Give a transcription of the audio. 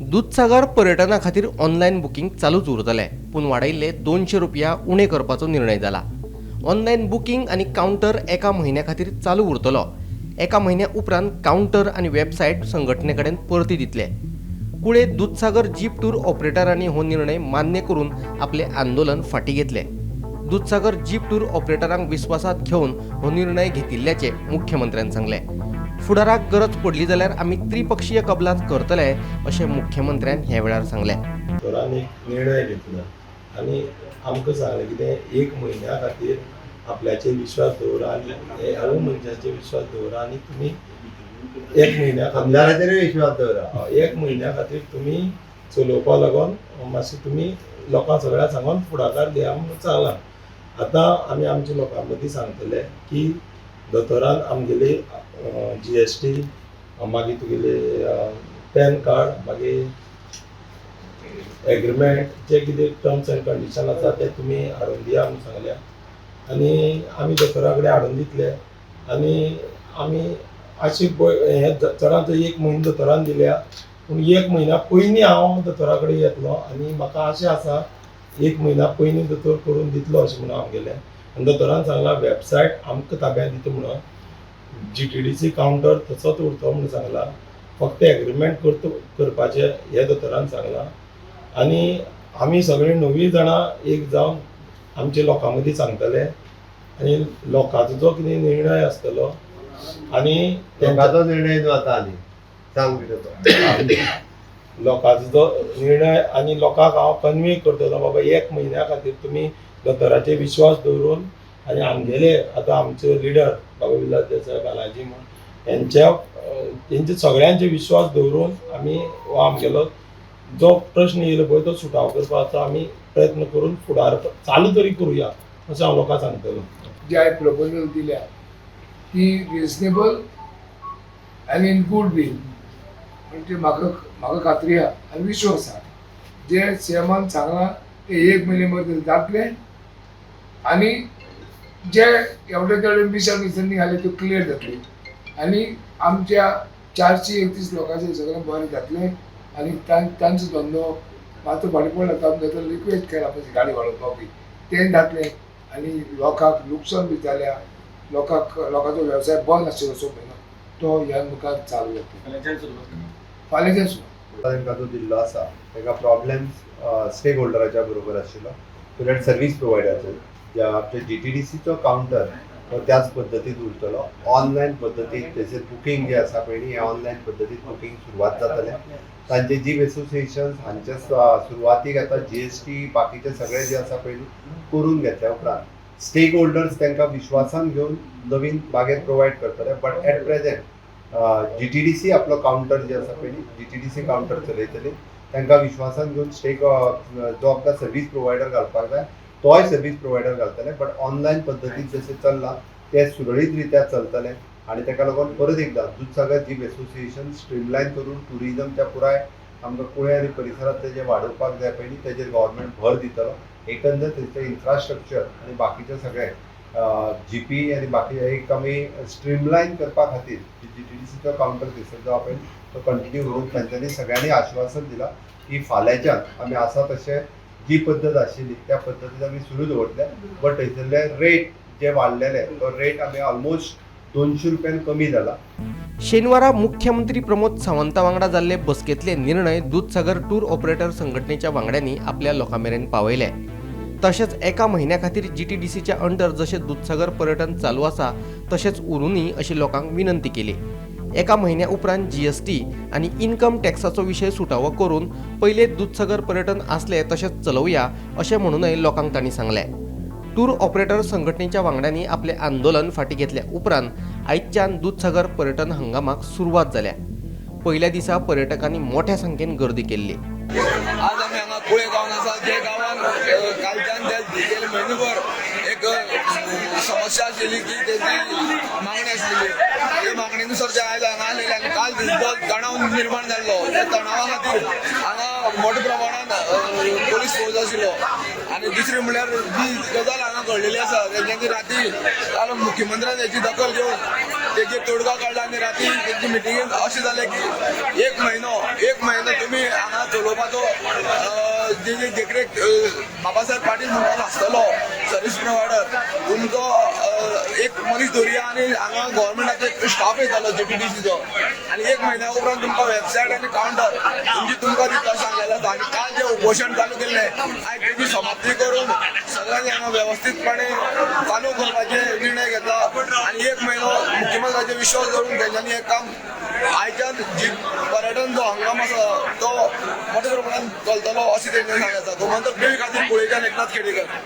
दूधसागर पर्यटना खातीर online booking चालूच उरतलें, पूण वाडयल्ले 200 रुपया उणे करपाचो निर्णय जाला. ऑनलायन बुकींग आनी कावंटर एका म्हयन्या खातीर चालू उरतलो. एका म्हयन्या उपरांत कावंटर आनी वेबसायट संघटने कडेन परती दितले. कुळे दूधसागर जीप टूर ऑपरेटरांनी हो निर्णय मान्य करून आपले आंदोलन फाटीं घेतले. दूधसागर जीप टूर ऑपरेटरांक विस्वासात घेवन हो निर्णय घेतिल्ल्याचे मुख्यमंत्र्यान सांगले. फुडाराक गरज पडली जाल्यार आमी त्रिपक्षीय कबलात करतले अशें मुख्यमंत्र्यान ह्या वेळार सांगले. तोरान एक निर्णय घेतला आणि आमकां सांगलें कितें एक म्हयन्या खातीर आपल्याचेर विश्वास दवरा आनी ह्या मनशाचेर विश्वास दवरा आनी तुमी एक म्हयन्या आमदाराचेर विश्वास दवरा. एक म्हयन्या खातीर तुमी चलोवपा लागून मातशें तुमी लोकांक सगळ्यांक सांगून फुडाकार दिया म्हणून सांगलां. आतां आमी आमच्या लोकां मदीं सांगतले की दोतोरान आमगेली GST मागीर तुगेले पॅन कार्ड मागीर एग्रीमेंट जे कितें टर्म्स एंड कंडिशन आसा ते तुमी हाडून दिया म्हणून सांगल्या आनी आमी दोतोरा कडेन हाडून दितले. आनी आमी अशी हे चडांत चड एक म्हयनो दोतोरान दिल्या, पूण एक म्हयन्या पयलीं हांव दोतोरा कडेन येतलो आनी म्हाका आशा आसा एक म्हयन्या पयलीं दोतोर करून दितलो अशें म्हणून हांव आनी दोतोरान सांगलां वेबसायट आमकां ताब्यांत दिता म्हणून. GTDC कावंटर तसोच उरतो म्हणून सांगलां. फक्त एग्रीमेंट करपाचें हें दोतोरान सांगलां. आनी आमी सगळीं 9 जाणां एक जावन आमच्या लोकां मदीं सांगतले आनी लोकांचो जो कितें निर्णय आसतलो आनी लोकांचो निर्णय जो आतां आनी सांग तो लोकांचो जो निर्णय आनी लोकांक हांव कन्वे करतलो बाबा एक म्हयन्या खातीर तुमी दोतोराचेर विश्वास दवरून आनी आमगेले आतां आमचो लिडर बाबा विलास देसाय बालाजी म्हण तेंचे सगळ्यांचे विश्वास दवरून आमी हो आमगेलो जो प्रश्न येयलो पळय तो सुटाव करपाचो आमी प्रयत्न करून फुडार चालू तरी करुया अशें हांव लोकांक सांगतलो. जे हांवें प्रपोजल दिल्या ती रिजनेबल आनी इन गूड डील म्हणजे म्हाका खात्री आहा आनी विश्वास आहा जे सीएमान सांगलां ते एक म्हयने मध्ये जातले आनी जे एवढे तेवढे मिसअंडरस्टँडींग आले त्यो क्लियर जातली आनी आमच्या 431 लोकांचे सगळें बरें जातलें आनी तांचो धंदो मातसो फाटीं पडला तांचो रिक्वेस्ट केला पळय गाडी वाडोवपाक बी तें जातलें आनी लोकांक लुकसाण बी जाल्या लोकांचो वेवसाय बंद आशिल्लो असो म्हयनो तो ह्या मुखार चालू जातलो फाल्यांच्यान सुरू. तांकां जो दिल्लो आसा ताका प्रॉब्लेम्स स्टेक होल्डराच्या बरोबर आशिल्लो तुरंत सर्वीस प्रोवायडराचो जे आमचे GTDCचो कावंटर तो त्याच पद्दतीन उरतलो. ऑनलायन पद्दतीन तेचेर बुकींग जे आसा पळय हे ऑनलायन पद्दतीन बुकींग सुरवात जातलें. तांचे जीप एसोसिएशन हांचे सुरवातीक आतां GST बाकीचे सगळे जे आसा पळय करून घेतल्या उपरांत स्टेक होल्डर्स तांकां विश्वासान घेवन नवीन बागेत प्रोवायड करतले. बट एट प्रेझेंट GTDC आपलो कावंटर जे आसा पळय GTDC कावंटर चलयतले तांकां विश्वासान घेवन स्टेक जो आपला सर्वीस प्रोवायडर घालपाक जाय तोय सर्वीस प्रोवायडर घालतले. बट ऑनलायन पद्दतीन जशें चल्लां तें सुरळीत रित्या चलतलें आनी ताका लागून परत एकदां दूधसागर जीप एसोसिएशन स्ट्रीमलायन करून टुरिजमच्या पुराय आमकां कुळे आनी परिसरांतले जे वाडोवपाक जाय पयलीं तेजेर गव्हर्मेंट भर दितलो. एकंदर तेचें इन्फ्रास्ट्रक्चर आनी बाकीचें सगळें GP आनी बाकी एक आमी स्ट्रीमलायन करपा खातीर GTDCचो कावंटर थंयसर जो पळय तो कंटिन्यू करून तांच्यांनी सगळ्यांनी आश्वासन दिलां की फाल्यांच्यान आमी आसा तशें जी पद्दत आशिल्ली त्या पद्दतीन आमी सुरू दवरतले. बट थंयसरले रेट जे वाडलेले तो रेट आमी ऑलमोस्ट 200 रुपयान कमी जाला. शेनवारा मुख्यमंत्री प्रमोद सावंता वांगडा जाल्ले बसकेंतले निर्णय दूधसागर टूर ऑपरेटर संघटनेच्या वांगड्यांनी आपल्या लोकां मेरेन पावयले. तशेंच एका म्हयन्या खातीर GTDCच्या अंडर जशें दूधसागर पर्यटन चालू आसा तशेंच उरूनी अशी लोकांक विनंती केली. एका म्हयन्या उपरांत GST आनी इन्कम टॅक्साचो विशय सुटावो करून पयले दूधसागर पर्यटन आसले तशेंच चलोवया अशें म्हणूनय लोकांक तांणी सांगलें. टूर ऑपरेटर संघटनेच्या वांगड्यांनी आपले आंदोलन फाटीं घेतल्या उपरांत आयच्यान दूधसागर पर्यटन हंगामाक सुरवात जाल्या. पयल्या दिसा पर्यटकांनी मोठ्या संख्येन गर्दी केल्ली. आज आम्ही हांगा कुळे गांवांत आसा जे गांवांत कालच्यान गेले म्हयनोभर एक समस्या आशिल्ली की तेजी मागणी आशिल्ली त्या मागणीनुसार जे आयज हांगा आयले आनी काल जो तणाव निर्माण जाल्लो त्या तणावा खातीर हांगा मोठ्या प्रमाणात पोलीस फोर्स आशिल्लो आनी दुसरी म्हणल्यार जी गजाल हांगा घडलेली आसा तेंच्यांनी राती मुख्यमंत्र्यान हेची दखल घेवन तेजे तोडगा काढला आनी राती तेजी मिटिंगेन अशें जालें की एक म्हयनो तुमी हांगा चलोवपाचो जेजे देखरेख बाबासाहेब पाटील म्हणून आसतलो सर्वीस प्रोवायडर तुमचो एक मनीस दवरया आनी हांगा गव्हर्मेंटाचो एक स्टाफ येतालो JTDCचो आनी एक म्हयन्या उपरांत तुमकां वेबसायट आनी कावंटर तुमकां दिता सांगलेलो आसा आनी काल जे उपोशण चालू केल्लें आयज तेजी समाप्ती करून सगळ्यांनी हांगा वेवस्थीतपणे चालू करपाचे निर्णय घेतला आनी एक म्हयनो मुख्यमंत्र्याचेर विश्वास दवरून तेंच्यांनी हें काम आयच्यान जी पर्यटन जो हंगाम आसा तो मोठ्या प्रमाणात चलतलो अशें तेंच्यांनी सांगलें आसा गोमंतक टीव्ही खातीर कुळेच्यान एकनाथ खेडेकर.